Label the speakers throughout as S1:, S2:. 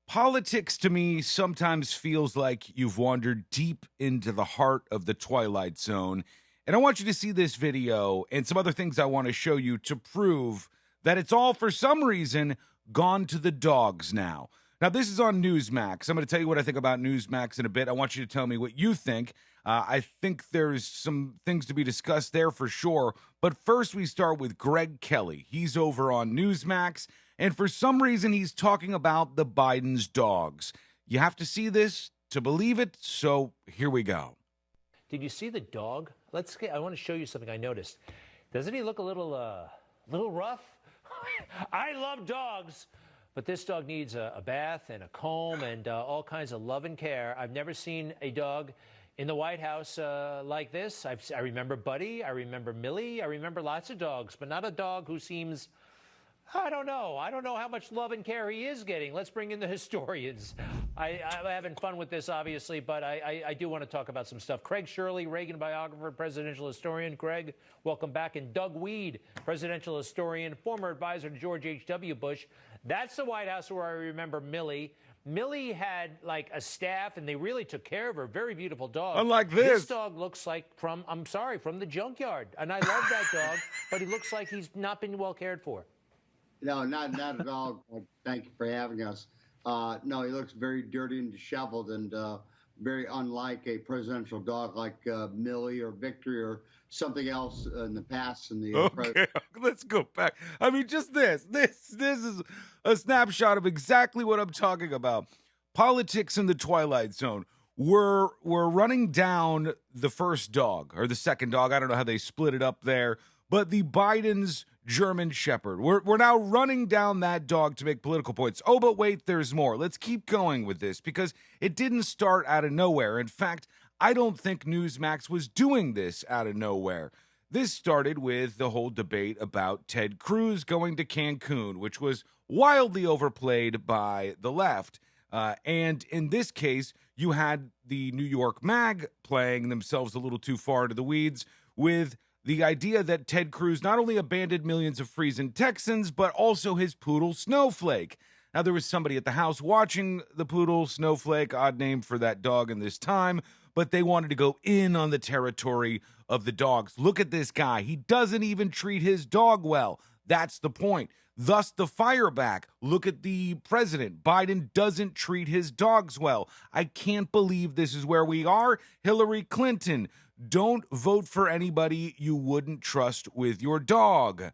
S1: Politics to me sometimes feels like you've wandered deep into the heart of the Twilight Zone. And I want you to see this video and some other things I want to show you to prove that it's all, for some reason, gone to the dogs now. Now, this is on Newsmax. I'm going to tell you what I think about Newsmax in a bit. I want you to tell me what you think. I think there's some things to be discussed there for sure. But first, we start with Greg Kelly. He's over on Newsmax. And for some reason, he's talking about the Biden's dogs. You have to see this to believe it. So here we go.
S2: Did you see the dog? I want to show you something I noticed. Doesn't he look a little rough? I love dogs, but this dog needs a bath and a comb and all kinds of love and care. I've never seen a dog in the White House like this. I remember Buddy, I remember Millie, I remember lots of dogs, but not a dog who seems, I don't know how much love and care he is getting. Let's bring in the historians. I'm having fun with this, obviously, but I do want to talk about some stuff. Craig Shirley, Reagan biographer, presidential historian. Craig, welcome back. And Doug Weed, presidential historian, former advisor to George H.W. Bush. That's the White House where I remember Millie. Millie had like a staff, and they really took care of her. Very beautiful dog.
S1: Unlike this
S2: dog looks like from the junkyard. And I love that dog, but he looks like he's not been well cared for.
S3: No, not at all. Thank you for having us. No, he looks very dirty and disheveled, and very unlike a presidential dog like Millie or Victory or something else in the past.
S1: Okay, let's go back. I mean, just this is a snapshot of exactly what I'm talking about. Politics in the Twilight Zone. We're running down the first dog or the second dog. I don't know how they split it up there, but the Biden's German Shepherd. We're now running down that dog to make political points. Oh, but wait, there's more. Let's keep going with this because it didn't start out of nowhere. In fact, I don't think Newsmax was doing this out of nowhere. This started with the whole debate about Ted Cruz going to Cancun, which was wildly overplayed by the left. And in this case, you had the New York Mag playing themselves a little too far into the weeds with the idea that Ted Cruz not only abandoned millions of freezing Texans, but also his poodle Snowflake. Now, there was somebody at the house watching the poodle Snowflake, odd name for that dog in this time, but they wanted to go in on the territory of the dogs. Look at this guy. He doesn't even treat his dog well. That's the point. Thus, the fire back. Look at the president. Biden doesn't treat his dogs well. I can't believe this is where we are. Hillary Clinton. Don't vote for anybody you wouldn't trust with your dog.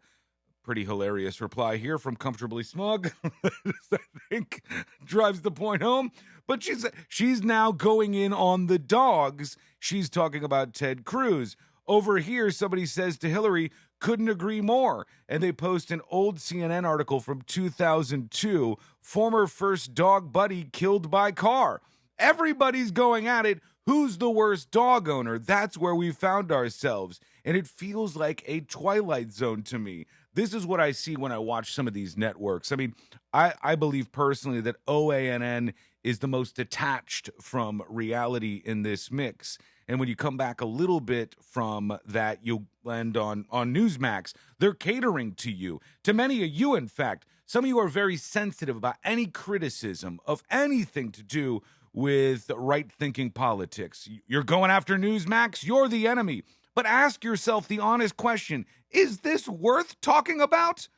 S1: Pretty hilarious reply here from Comfortably Smug. I think drives the point home. But she's now going in on the dogs. She's talking about Ted Cruz. Over here, somebody says to Hillary, couldn't agree more. And they post an old CNN article from 2002, former first dog buddy killed by car. Everybody's going at it. Who's the worst dog owner? That's where we found ourselves. And it feels like a Twilight Zone to me. This is what I see when I watch some of these networks. I mean, I believe personally that OANN is the most detached from reality in this mix. And when you come back a little bit from that, you'll land on Newsmax. They're catering to you. To many of you, in fact, some of you are very sensitive about any criticism of anything to do with right-thinking politics. You're going after Newsmax, you're the enemy. But ask yourself the honest question, is this worth talking about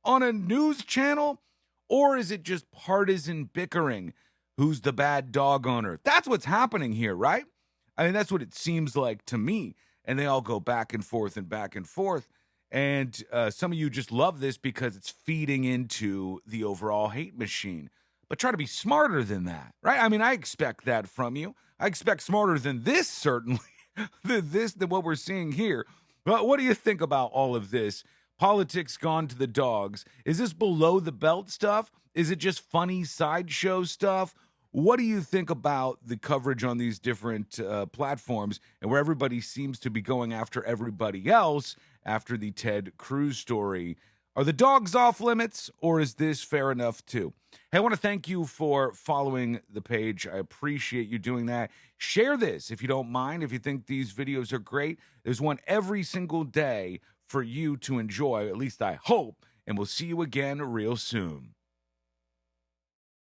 S1: on a news channel? Or is it just partisan bickering? Who's the bad dog owner? That's what's happening here, right? I mean, that's what it seems like to me. And they all go back and forth and back and forth. And some of you just love this because it's feeding into the overall hate machine. But try to be smarter than that, right? I mean, I expect that from you. I expect smarter than this, certainly, than what we're seeing here. But what do you think about all of this? Politics gone to the dogs. Is this below the belt stuff? Is it just funny sideshow stuff? What do you think about the coverage on these different platforms and where everybody seems to be going after everybody else after the Ted Cruz story? Are the dogs off limits, or is this fair enough too? Hey, I want to thank you for following the page. I appreciate you doing that. Share this if you don't mind. If you think these videos are great, there's one every single day for you to enjoy, at least I hope. And we'll see you again real soon.